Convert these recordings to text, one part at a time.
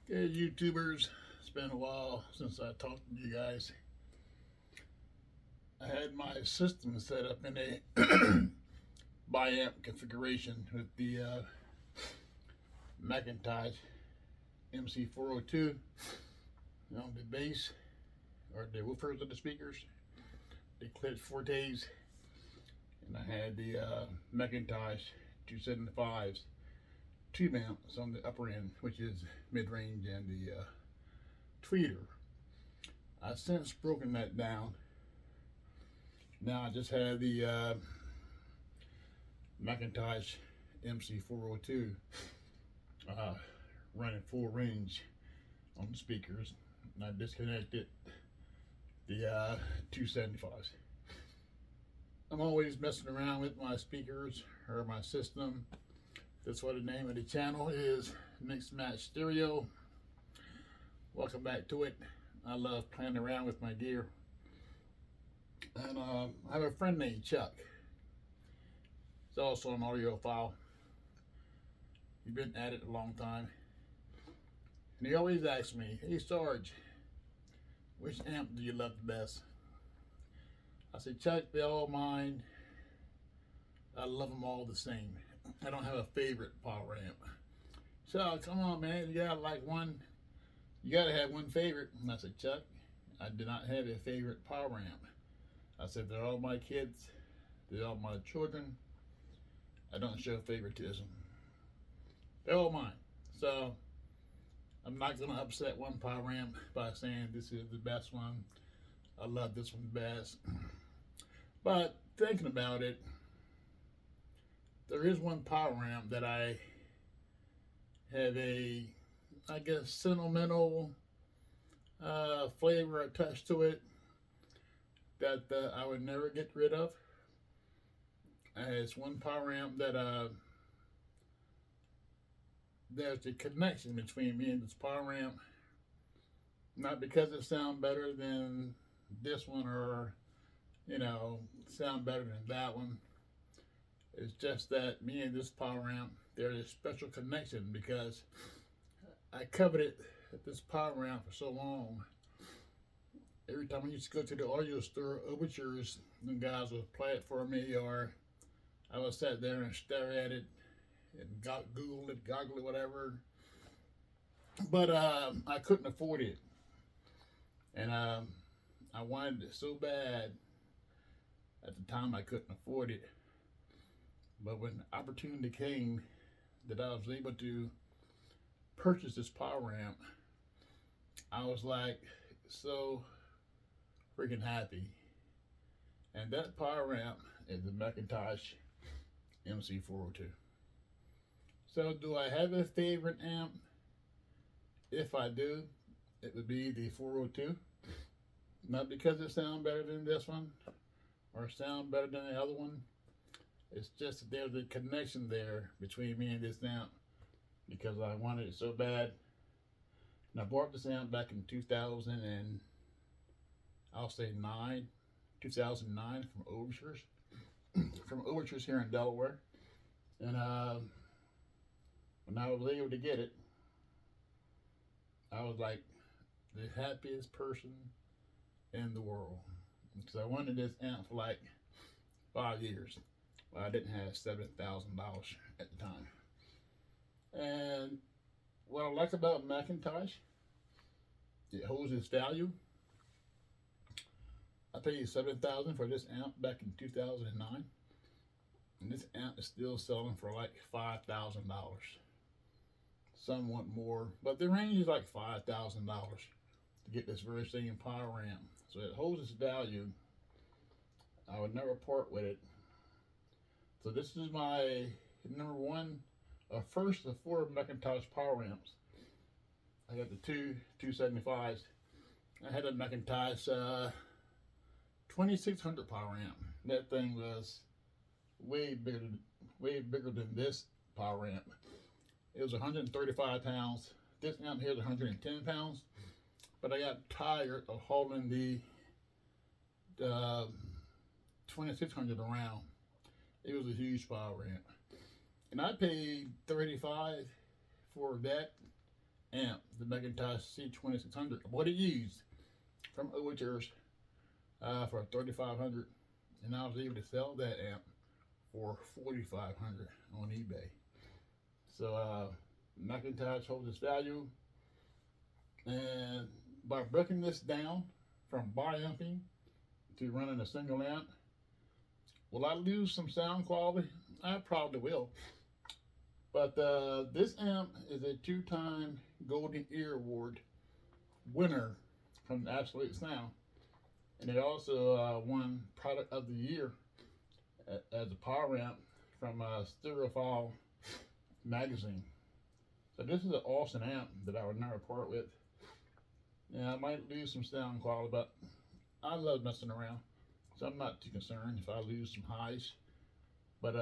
Okay, YouTubers, it's been a while since I talked to you guys. I had my system set up in a PowerAmp configuration with the Macintosh MC402 on the bass or the woofers of the speakers, the Eclipse Fortes, and I had the Macintosh 275s tube amps on the upper end, which is mid-range, and the tweeter. I've since broken that down. Now I just have the Macintosh MC402 running full range on the speakers, and I disconnected the 275s. I'm always messing around with my speakers or my system. That's what the name of the channel is, Mix Match Stereo. Welcome back to it. I love playing around with my gear. And I have a friend named Chuck. He's also an audiophile. He's been at it a long time. And he always asks me, "Hey Sarge, which amp do you love the best?" I said, "Chuck, they're all mine. I love them all the same. I don't have a favorite PowerAmp." "So come on, man, you got like one. You gotta have one favorite." And I said, "Chuck, I do not have a favorite PowerAmp. I said, they're all my kids. They're all my children. I don't show favoritism. They're all mine. So I'm not gonna upset one PowerAmp by saying this is the best one. I love this one best." But thinking about it, there is one PowerAmp that I have a, I guess, sentimental flavor attached to it that I would never get rid of. It's one PowerAmp that there's a connection between me and this PowerAmp. Not because it sounds better than this one or, sound better than that one. It's just that me and this PowerAmp, there's a special connection because I coveted this PowerAmp for so long. Every time I used to go to the audio store, overtures, the guys would play it for me, or I would sit there and stare at it and Google it, goggle it, whatever. But I couldn't afford it, and I wanted it so bad. At the time, I couldn't afford it. But when the opportunity came that I was able to purchase this PowerAmp, I was like so freaking happy. And that PowerAmp is the Macintosh MC402. So do I have a favorite amp? If I do, it would be the 402. Not because it sounds better than this one or sound better than the other one. It's just that there's a connection there between me and this amp because I wanted it so bad. And I bought this amp back in 2000 and I'll say 2009 from Overtures, from Overtures here in Delaware. And when I was able to get it, I was like the happiest person in the world because I wanted this amp for like 5 years. Well, I didn't have $7,000 at the time. And what I like about Macintosh, it holds its value. I paid $7,000 for this amp back in 2009, and this amp is still selling for like $5,000. Some want more, but the range is like $5,000 to get this very same PowerAmp. So it holds its value. I would never part with it. So this is my number one, first of 4 Macintosh PowerAmps. I got the 275s. I had a Macintosh 2600 PowerAmp. That thing was way bigger than this PowerAmp. It was 135 pounds. This amp here is 110 pounds. But I got tired of hauling the 2600 around. It was a huge PowerAmp. And I paid $35 for that amp, the Macintosh C2600. I bought it used from Overtures for $3,500, and I was able to sell that amp for $4,500 on eBay. So Macintosh holds its value, and by breaking this down from bi-amping to running a single amp, will I lose some sound quality? I probably will. But this amp is a two-time Golden Ear Award winner from Absolute Sound, and it also won Product of the Year as a PowerAmp from Stereophile magazine. So this is an awesome amp that I would never part with. Yeah, I might lose some sound quality, but I love messing around, so I'm not too concerned if I lose some highs. But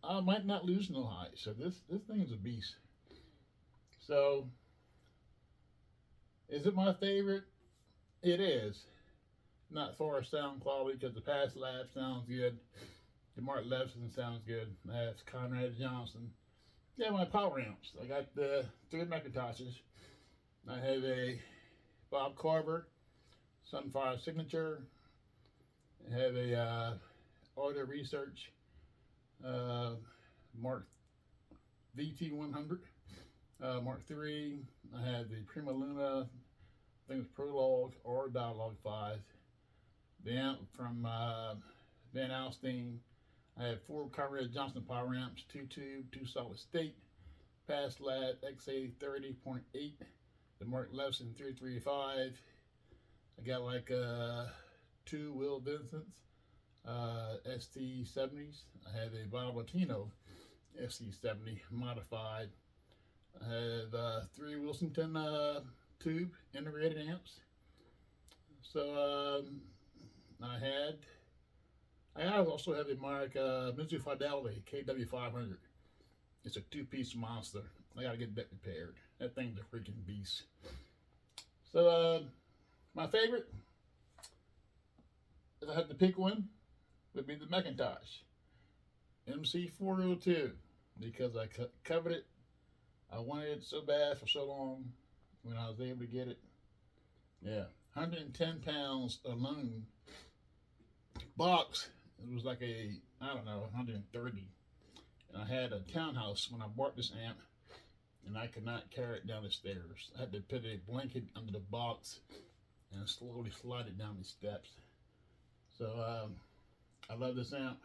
I might not lose no highs. So this thing is a beast. So is it my favorite? It is. Not for sound quality, because the Past Lab sounds good. The Mark Levison sounds good. I have Conrad Johnson. Yeah, my PowerAmps. I got the 3 Macintoshes. I have a Bob Carver Sunfire Signature. I have a Audio Research Mark VT100. Mark III. I have the Prima Luna, I think it's Prologue or Dialogue 5. The amp from Van Alstyne. I have 4 Conrad Johnson PowerAmps, 2 tube, 2 solid state. Past Lab XA30.8. The Mark Levison 335. I got like 2 Will Vincent's ST70s. I have a Bob Latino ST70 modified. I have 3 Wilsonton tube integrated amps. So I also have a Mark Mizu Fidelity KW500. It's a 2-piece monster. I gotta get that repaired. That thing's a freaking beast. So my favorite, if I had to pick one, would be the Macintosh MC402, because I covered it. I wanted it so bad for so long. When I was able to get it, yeah, 110 pounds alone. Box, it was like a, I don't know, 130. And I had a townhouse when I bought this amp, and I could not carry it down the stairs. I had to put a blanket under the box and slowly slide it down the steps. So I love this amp.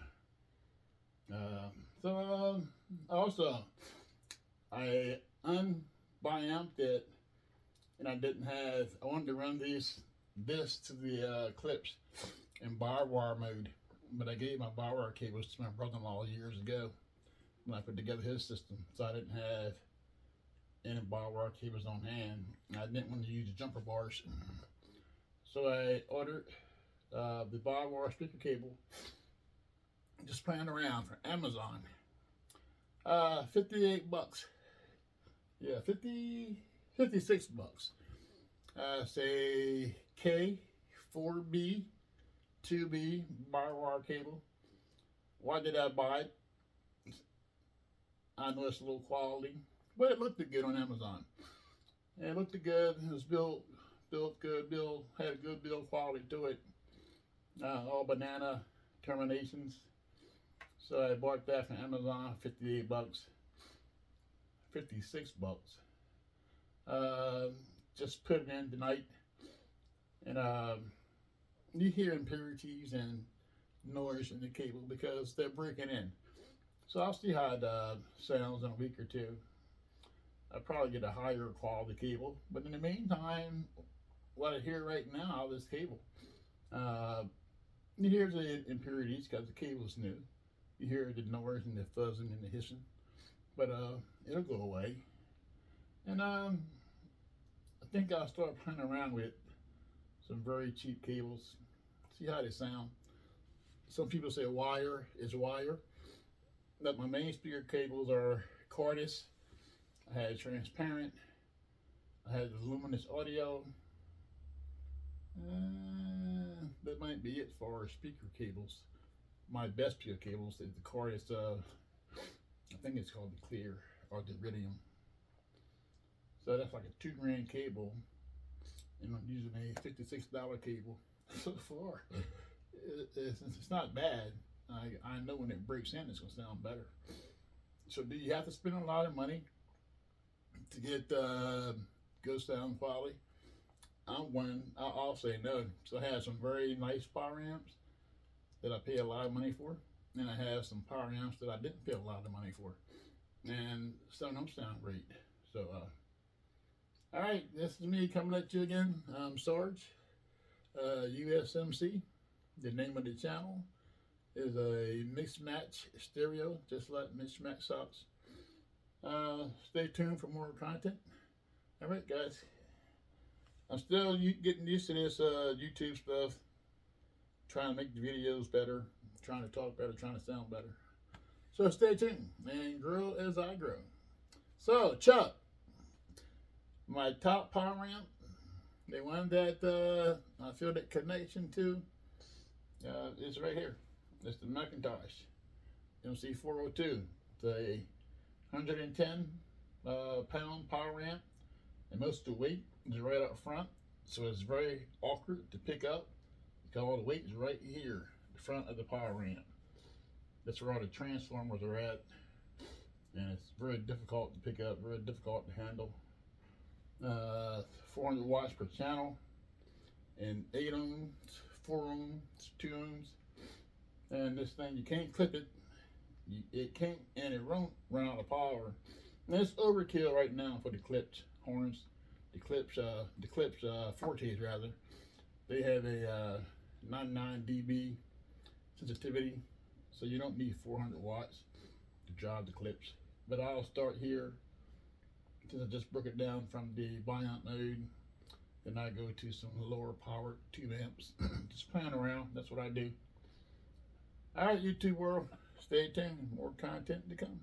Also, I unbi-amped it, and I wanted to run this to the clips in bar wire mode, but I gave my bar wire cables to my brother-in-law years ago when I put together his system, so I didn't have any bar wire cables on hand. I didn't want to use the jumper bars, so I ordered the bar wire speaker cable, just playing around, for Amazon. 58 bucks. Yeah, 56 bucks. Say K4B 2B bar wire cable. Why did I buy it? I know it's low quality, but it looked good on Amazon. And it looked good. It was built good. Had a good build quality to it. All banana terminations. So I bought that from Amazon, 58 bucks. 56 bucks. Just put it in tonight, and you hear impurities and noise in the cable because they're breaking in. So I'll see how it sounds in a week or two. I'll probably get a higher quality cable, but in the meantime, what I hear right now, this cable, you hear the impurities because the cable is new. You hear the noise and the fuzzing and the hissing, but it'll go away. And I think I'll start playing around with some very cheap cables, see how they sound. Some people say wire is wire, but my main speaker cables are cordless. I had transparent. I had luminous audio. That might be it for speaker cables. My best speaker cables is the cordless. I think it's called the Clear or the Iridium. So that's like a $2 grand cable, and I'm using a $56 cable so far. It's not bad. I know when it breaks in, it's gonna sound better. So do you have to spend a lot of money to get good sound quality? I'll say no. So I have some very nice power amps that I pay a lot of money for, and I have some power amps that I didn't pay a lot of money for, and some of them sound great. So, all right, this is me coming at you again. I'm Sarge, USMC. The name of the channel is a mix match stereo, just like mix match socks. Stay tuned for more content. All right, guys. I'm still getting used to this YouTube stuff, trying to make the videos better, trying to talk better, trying to sound better. So stay tuned and grow as I grow. So, Chuck, my top power amp, the one that I feel that connection to, is right here. It's the Macintosh MC402. It's a 110 pound power amp, and most of the weight is right up front, so it's very awkward to pick up because all the weight is right here, the front of the power amp. That's where all the transformers are at, and it's very difficult to pick up, very difficult to handle. 400 watts per channel, and 8 ohms, 4 ohms, 2 ohms, and this thing, you can't clip it. It can't, and it won't run out of power. And it's overkill right now for the clipped horns. The clips Fortes rather. They have a 99 dB sensitivity, so you don't need 400 watts to drive the clips. But I'll start here, since I just broke it down from the bi-amp mode. Then I go to some lower power tube amps. Just playing around, that's what I do. All right, YouTube world, stay tuned, more content to come.